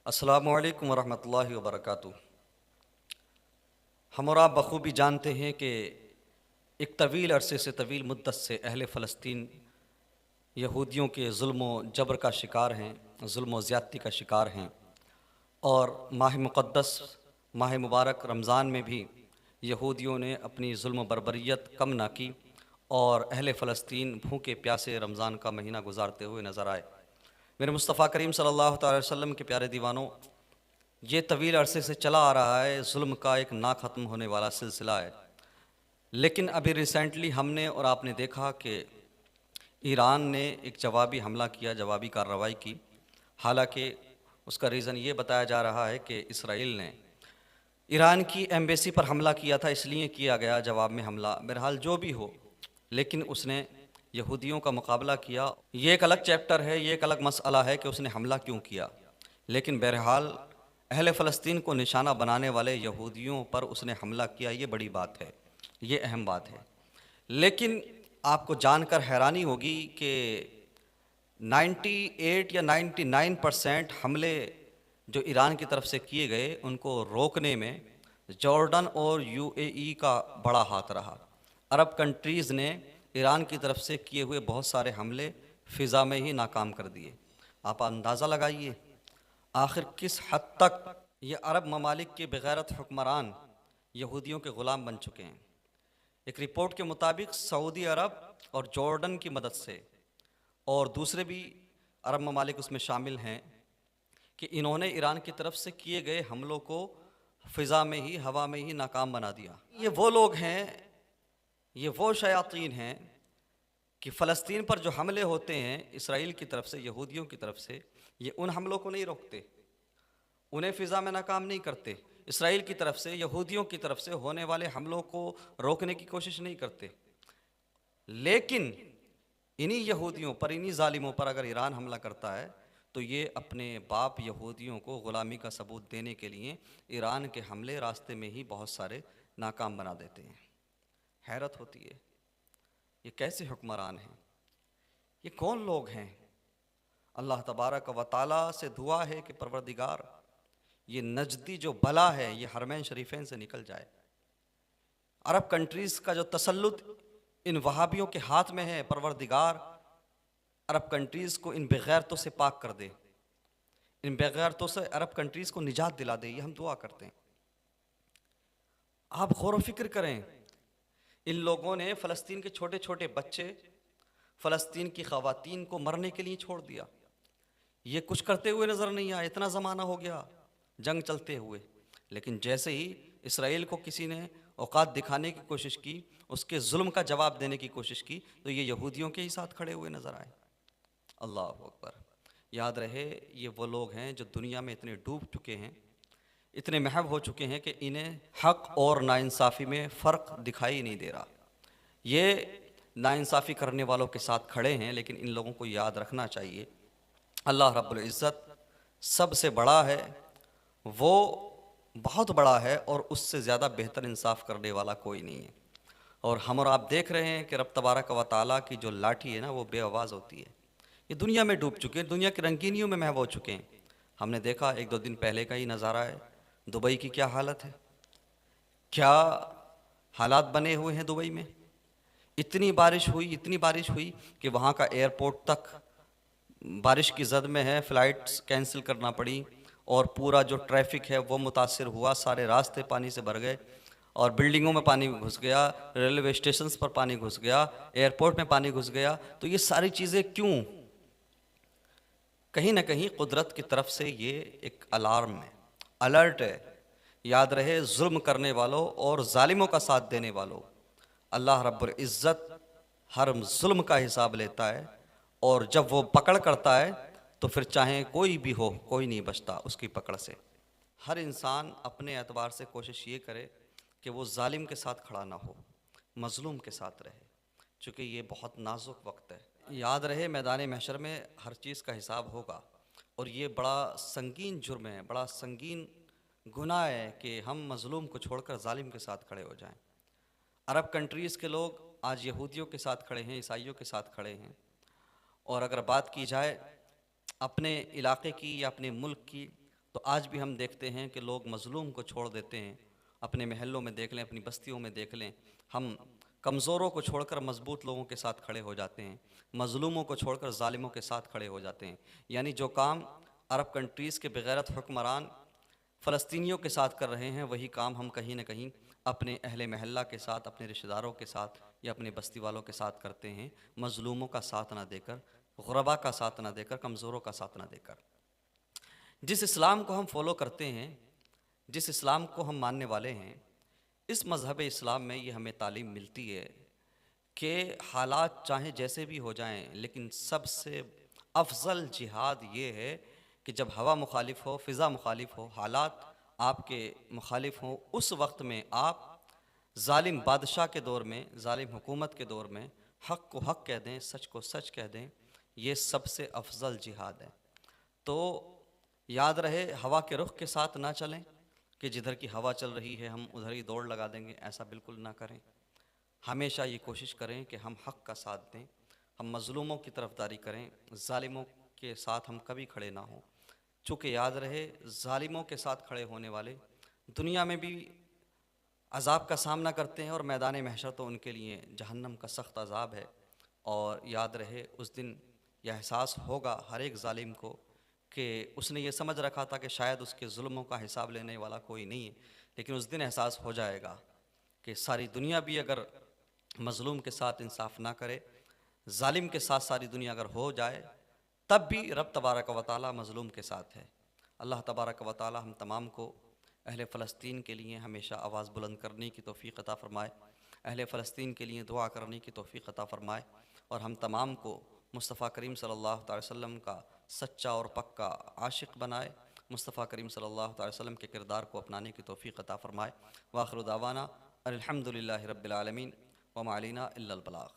अस्सलामुअलैकुम वरहमतुल्लाहि वबरकातुहू। हम और आप बखूबी जानते हैं कि एक तवील अरसे से तवील मुद्दत से अहले फ़लस्तीन यहूदियों के जुल्म व जबर का शिकार हैं, जुल्म व ज़्यादती का शिकार हैं। और माह मुक़द्दस माह मुबारक रमज़ान में भी यहूदियों ने अपनी जुल्म बर्बरियत कम ना की और अहले फ़लस्तीन भूखे प्यासे रमज़ान का महीना गुजारते हुए नज़र आए। मेरे मुस्तफ़ा करीम सल्लल्लाहु अलैहि वसल्लम के प्यारे दीवानों, ये तवील अरसे से चला आ रहा है, जुल्म का एक ना ख़त्म होने वाला सिलसिला है। लेकिन अभी रिसेंटली हमने और आपने देखा कि ईरान ने एक जवाबी हमला किया, जवाबी कार्रवाई की। हालांकि उसका रीज़न ये बताया जा रहा है कि इसराइल ने ईरान की एम्बेसी पर हमला किया था, इसलिए किया गया जवाब में हमला। बहरहाल जो भी हो, लेकिन उसने यहूदियों का मुकाबला किया। ये एक अलग चैप्टर है, ये एक अलग मसला है कि उसने हमला क्यों किया। लेकिन बहरहाल अहले फ़लस्तीन को निशाना बनाने वाले यहूदियों पर उसने हमला किया, ये बड़ी बात है, ये अहम बात है। लेकिन आपको जानकर हैरानी होगी कि 98 या 99% हमले जो ईरान की तरफ से किए गए, उनको रोकने में जॉर्डन और यूएई का बड़ा हाथ रहा। अरब कंट्रीज़ ने ईरान की तरफ से किए हुए बहुत सारे हमले फ़िज़ा में ही नाकाम कर दिए। आप अंदाज़ा लगाइए आखिर किस हद तक ये अरब ममालिक के बेगैरत हुक्मरान यहूदियों के ग़ुलाम बन चुके हैं। एक रिपोर्ट के मुताबिक सऊदी अरब और जॉर्डन की मदद से, और दूसरे भी अरब ममालिक उसमें शामिल हैं, कि इन्होंने ईरान की तरफ से किए गए हमलों को फ़िज़ा में ही, हवा में ही नाकाम बना दिया। ये वो लोग हैं, ये वो शयातीन हैं कि फ़लस्तीन पर जो हमले होते हैं इसराइल की तरफ से, यहूदियों की तरफ से, ये उन हमलों को नहीं रोकते, उन्हें फ़िज़ा में नाकाम नहीं करते। इसराइल की तरफ से, यहूदियों की तरफ से होने वाले हमलों को रोकने की कोशिश नहीं करते। लेकिन इन्हीं यहूदियों पर, इन्हीं ज़ालिमों पर अगर ईरान हमला करता है तो ये अपने बाप यहूदियों को ग़ुलामी का सबूत देने के लिए ईरान के हमले रास्ते में ही बहुत सारे नाकाम बना देते हैं। हैरत होती है, ये कैसे हुक्मरान हैं, ये कौन लोग हैं। अल्लाह तबारक व तआला से दुआ है कि परवरदिगार, ये नजदी जो बला है ये हरमैन शरीफैन से निकल जाए। अरब कंट्रीज़ का जो तसल्लुत इन वहाबियों के हाथ में है, परवरदिगार अरब कंट्रीज़ को इन बेगैरतों से पाक कर दे, इन बेगैरतों से अरब कंट्रीज़ को निजात दिला दे, ये हम दुआ करते हैं। आप गौर व फिक्र करें, इन लोगों ने फ़लस्तीन के छोटे छोटे बच्चे, फ़लस्तीन की ख़वातीन को मरने के लिए छोड़ दिया। ये कुछ करते हुए नज़र नहीं आए, इतना ज़माना हो गया जंग चलते हुए। लेकिन जैसे ही इसराइल को किसी ने औकात दिखाने की कोशिश की, उसके जुल्म का जवाब देने की कोशिश की, तो ये यहूदियों के ही साथ खड़े हुए नज़र आए। अल्लाह अकबर। याद रहे, ये वो लोग हैं जो दुनिया में इतने डूब चुके हैं, इतने महव हो चुके हैं कि इन्हें हक़ और नाइंसाफ़ी में फ़र्क दिखाई नहीं दे रहा। ये नाइंसाफ़ी करने वालों के साथ खड़े हैं, लेकिन इन लोगों को याद रखना चाहिए अल्लाह रब्बुल इज़्ज़त सबसे बड़ा है, वो बहुत बड़ा है और उससे ज़्यादा बेहतर इंसाफ करने वाला कोई नहीं है। और हम और आप देख रहे हैं कि रब तबारक व तआला की जो लाठी है ना, वो बेआवाज़ होती है। ये दुनिया में डूब चुके हैं, दुनिया की रंगीनियों में महव हो चुके हैं। हमने देखा, एक दो दिन पहले का ही नज़ारा है, दुबई की क्या हालत है, क्या हालात बने हुए हैं दुबई में। इतनी बारिश हुई, इतनी बारिश हुई कि वहाँ का एयरपोर्ट तक बारिश की जद में है, फ़्लाइट्स कैंसिल करना पड़ी और पूरा जो ट्रैफिक है वो मुतासिर हुआ। सारे रास्ते पानी से भर गए और बिल्डिंगों में पानी घुस गया, रेलवे स्टेशंस पर पानी घुस गया, एयरपोर्ट में पानी घुस गया। तो ये सारी चीज़ें क्यों? कहीं ना कहीं कुदरत की तरफ से ये एक अलार्म है, अलर्ट है। याद रहे, जुल्म करने वालों और जालिमों का साथ देने वालों, अल्लाह रब्बुल इज़्ज़त हर जुल्म का हिसाब लेता है। और जब वो पकड़ करता है तो फिर चाहे कोई भी हो, कोई नहीं बचता उसकी पकड़ से। हर इंसान अपने एतबार से कोशिश ये करे कि वो जालिम के साथ खड़ा ना हो, मज़लूम के साथ रहे, चूँकि ये बहुत नाजुक वक्त है। याद रहे, मैदान महशर में हर चीज़ का हिसाब होगा और ये बड़ा संगीन जुर्म है, बड़ा संगीन गुनाह है कि हम मज़लूम को छोड़कर जालिम के साथ खड़े हो जाएं। अरब कंट्रीज़ के लोग आज यहूदियों के साथ खड़े हैं, ईसाइयों के साथ खड़े हैं। और अगर बात की जाए अपने इलाके की या अपने मुल्क की, तो आज भी हम देखते हैं कि लोग मज़लूम को छोड़ देते हैं। अपने महल्लों में देख लें, अपनी बस्तियों में देख लें, हम कमज़ोरों को छोड़कर मज़बूत लोगों के साथ खड़े हो जाते हैं, मज़लूमों को छोड़कर ज़ालिमों के साथ खड़े हो जाते हैं। यानी जो काम अरब कंट्रीज़ के बेगैरत हुक्मरान फ़लस्तीनियों के साथ कर रहे हैं, वही काम हम कहीं न कहीं अपने अहले महल्ला के साथ, अपने रिश्तेदारों के साथ या अपने बस्ती वालों के साथ करते हैं, मज़लूमों का साथ ना देकर, गुरबा का साथ ना देकर, कमज़ोरों का साथ ना देकर। जिस इस्लाम को हम फॉलो करते हैं, जिस इस्लाम को हम मानने वाले हैं, इस मज़हब इस्लाम में ये हमें तालीम मिलती है कि हालात चाहे जैसे भी हो जाएं, लेकिन सबसे अफजल जिहाद ये है कि जब हवा मुखालिफ हो, फ़िज़ा मुखालिफ हो, हालात आपके मुखालिफ हों, उस वक्त में आप ज़ालिम बादशाह के दौर में, ज़ालिम हुकूमत के दौर में हक़ को हक़ कह दें, सच को सच कह दें। ये सबसे अफजल जिहाद है। तो याद रहे, हवा के रुख के साथ ना चलें कि जिधर की हवा चल रही है हम उधर ही दौड़ लगा देंगे, ऐसा बिल्कुल ना करें। हमेशा ये कोशिश करें कि हम हक़ का साथ दें, हम मज़लूमों की तरफदारी करें, ज़ालिमों के साथ हम कभी खड़े ना हों। चूँकि याद रहे, ज़ालिमों के साथ खड़े होने वाले दुनिया में भी अज़ाब का सामना करते हैं और मैदान महशर तो उनके लिए जहन्नम का सख्त अज़ाब है। और याद रहे, उस दिन यह एहसास होगा हर एक ज़ालिम को कि उसने ये समझ रखा था कि शायद उसके जुल्मों का हिसाब लेने वाला कोई नहीं है, लेकिन उस दिन एहसास हो जाएगा कि सारी दुनिया भी अगर मज़लूम के साथ इंसाफ ना करे, ज़ालिम के साथ सारी दुनिया अगर हो जाए, तब भी रब तबारक व तआला मज़लूम के साथ है। अल्लाह तबारक व तआला हम तमाम को अहले फ़लस्तीन के लिए हमेशा आवाज़ बुलंद करने की तौफ़ीक़ अता फ़रमाए, अहले फ़लस्तीन के लिए दुआ करने की तौफ़ीक़ अता फ़रमाए, और हम तमाम को मुस्तफ़ा करीम सल्लल्लाहु अलैहि वसल्लम का सच्चा और पक्का आशिक़ बनाए, मुस्तफ़ा करीम सल्लल्लाहु अलैहि वसल्लम के किरदार को अपनाने की तौफ़ीक़ अता फ़रमाए। व आख़िरु दावाना अनिल हम्दुलिल्लाहि रब्बिल आलमीन व मा अलैना इल्लल बलाग़।